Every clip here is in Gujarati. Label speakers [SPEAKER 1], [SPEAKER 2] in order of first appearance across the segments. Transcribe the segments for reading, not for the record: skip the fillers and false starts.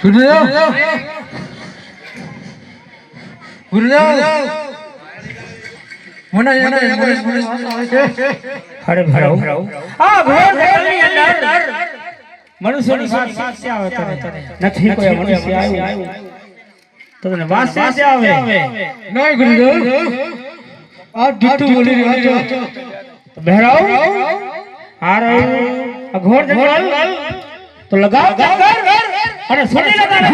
[SPEAKER 1] ગુરુદેવ ગુરુદેવ મને
[SPEAKER 2] અરે ભરાવ આ ઘોર જંગલની અંદર મનુષ્યની પાસે આવે તને નથી કોઈ મનુષ્ય આવ્યું તો તને વાસે આવે
[SPEAKER 1] નહીં ગુરુદેવ આ જૂઠું બોલી રહ્યો છો
[SPEAKER 2] ભરાવ આ રહ્યું ઘોર જંગલ તો લગાવ અને સોની લગાવ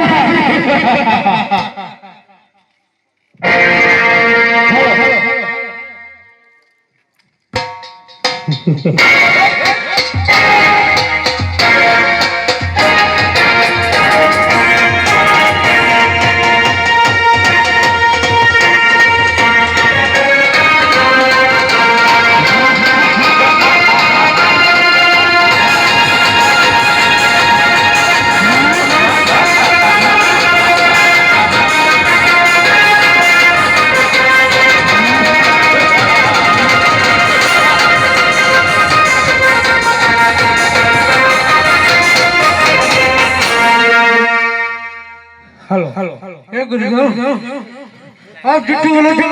[SPEAKER 2] हेलो
[SPEAKER 1] ए गुरुदेव आप जूठું બોલો છો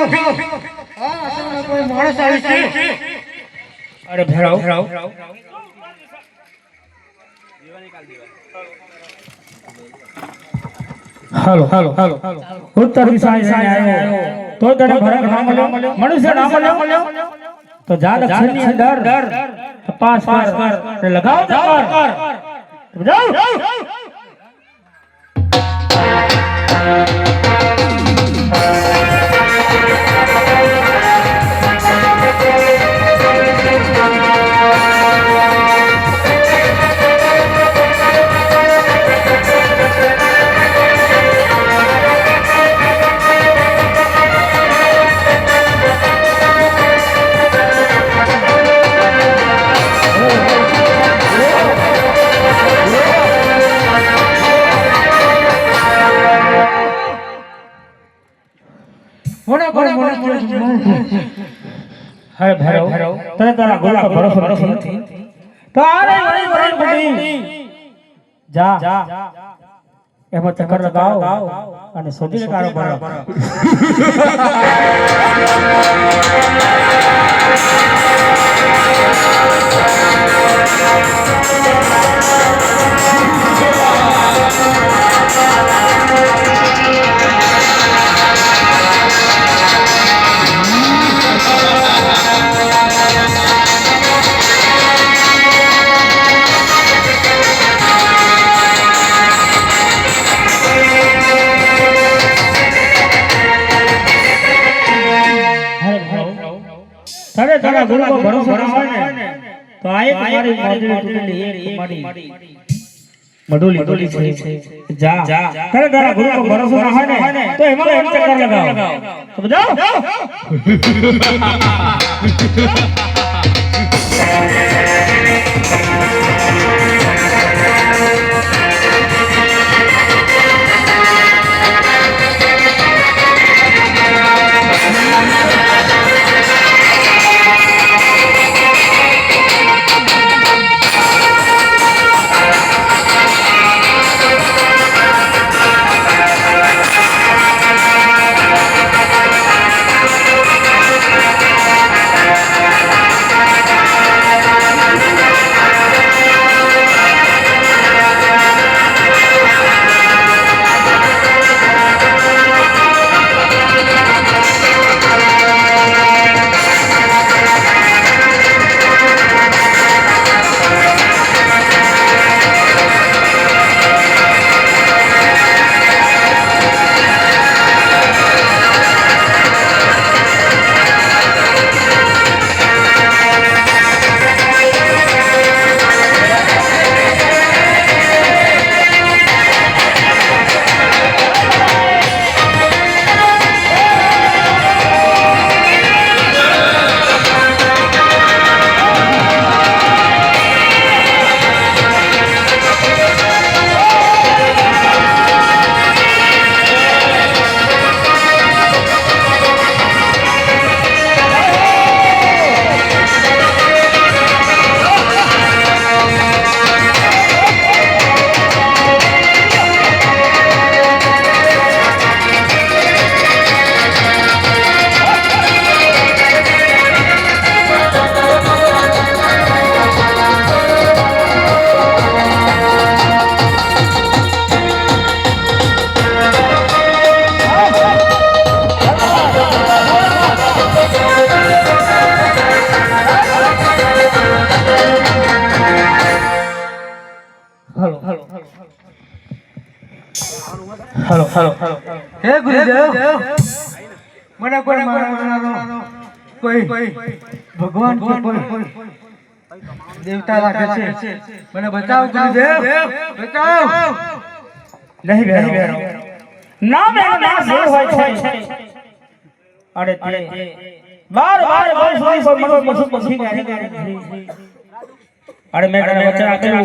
[SPEAKER 1] આ અસલમાં કોઈ માણસ આવી છે
[SPEAKER 2] अरे भराव हेलो उत्तर दिशा से आयो तो तने भरक नाम लो मनुष्य नाम लो तो जा दक्षिण अंदर पास लगाओ जाओ अरे भैरव तने तारा गुरु का भरोसा नहीं तो आरे वही बड़ी जा एमा चक्कर लगाओ અને સોધી લે તારો ભરો तारे तारा गुरु को भरोसा है ने तो आए तुम्हारी मौजूद टूटी एक तुम्हारी मडोली छे जा तारे तारा गुरु को भरोसा है ने तो हिमालय हम चक्कर लगाओ तो जाओ હેલો હેલો
[SPEAKER 1] હે ગુરુદેવ મને કોઈ મારવાનો કોઈ ભગવાન કે કોઈ દેવતા લાગે છે મને બચાવો ગુરુદેવ બચાવો
[SPEAKER 2] નહીં બેરો નામ એનું નામ જે હોય છે અરે તે બાર બાર વર્ષ મનો મસુક મસી ગાડી અરે મેં તને વચન આપેલું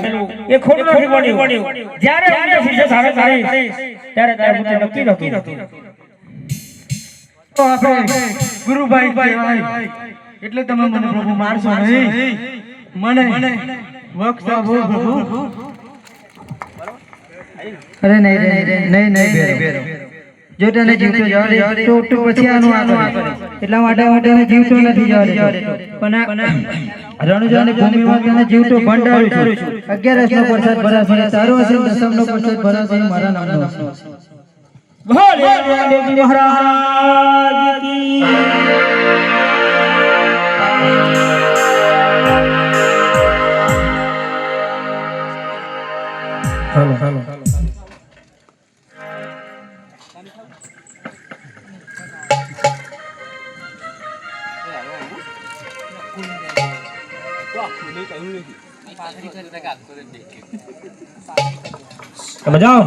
[SPEAKER 2] એ ખોટું નથી પડ્યું જ્યારે અમને શિષ્ય સારે કરીશ ત્યારે તારે મુજે નક્કી નહોતું
[SPEAKER 1] તો આપણે ગુરુભાઈ કહેવાય એટલે તમે મને પ્રભુ મારશો નહીં મને વક્તા બહુ પ્રભુ
[SPEAKER 3] અરે નહીં બેરો જો તને જીવતો જવા દે તો પછી આનું આ કરે એટલા માટે હું તને જીવતો નથી જવા દેતો પણ રણુજાની ભૂમિમાં તને જીવતો ભંડારું છું 11 નો પ્રસાદ ભરાશે તારો હશે 10 નો પ્રસાદ ભરાશે મારા નામનો
[SPEAKER 2] ભોલે દેવજી મહારાજ કી
[SPEAKER 3] હાલો
[SPEAKER 2] તમે જાઓ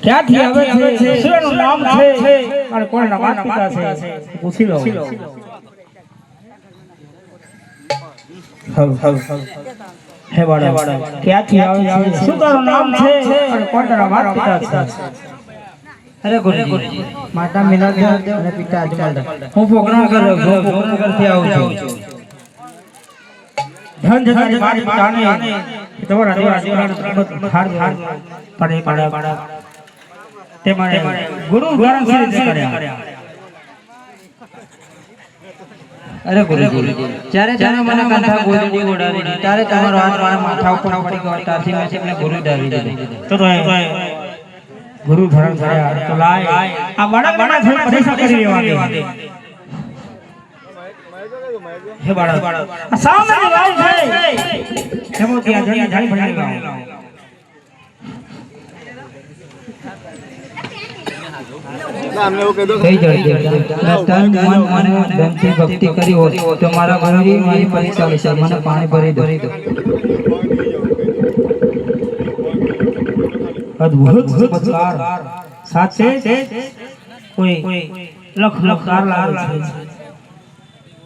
[SPEAKER 2] ક્યાંથી આવે છે શેનું નામ છે અને કોણના માતા પિતા છે પૂછી લો હે વાડા ક્યાંથી આવે છે શું તારું નામ છે અને કોણના માતા પિતા છે
[SPEAKER 3] અરે ગુરુજી માતા મિલાદ અને પિતા અજમલ હું પ્રોગ્રામ કરથી આવું છું
[SPEAKER 2] ધન ધનાની મારી પિતાને તમારા દેવરાજ હાર પડે તે મારે ગુરુ દ્વારા સિદ્ધ કર્યા
[SPEAKER 3] અરે ગુરુજી જ્યારે તમે મને કંઠા ગોદડી ઓડાવી ત્યારે તમારો હાથ મારા માથા ઉપર પડી ગયો ત્યારથી મેં તમને ગુરુ ધારી દીધો
[SPEAKER 2] તો ગુરુ ધારણ કર્યા તો લાય આ બડા બડા થોડી પરીક્ષા કરી લેવા દે હે બાળક આ સામે લાવ છે એમો ત્યાં જઈ જાઈ ભણી ગાવ
[SPEAKER 3] કઈ જાય તન મન અને ધનથી ભક્તિ કરી હોય તો મારા ગુરુજી મારી પરીક્ષા લેશે મને પાણી ભરી દો
[SPEAKER 2] અદ્ભુત ચમત્કાર સાચે કોઈ લખ લાલ છે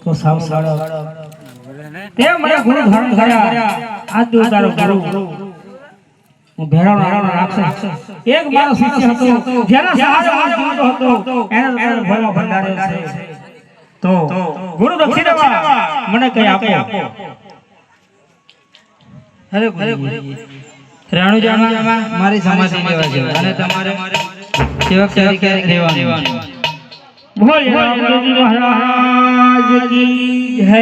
[SPEAKER 2] તો સાવ સાડા તે મને ગુરુ ધારણ કર્યા આ તું તારો ગુરુ હું ભેરાનો રાક્ષસ એક મારો શિષ્ય હતો જેના સહારે હું જીવતો હતો એને ભલો ભંડાર્યો છે તો ગુરુ દક્ષિણા મને કઈ આપો
[SPEAKER 3] અરે ગુરુજી રણુજામાં મારી સમાધિ લેવા છે અને તમારે સેવક તરીકે રહેવાનું
[SPEAKER 2] બોલે રામજી મહારાજ કી જય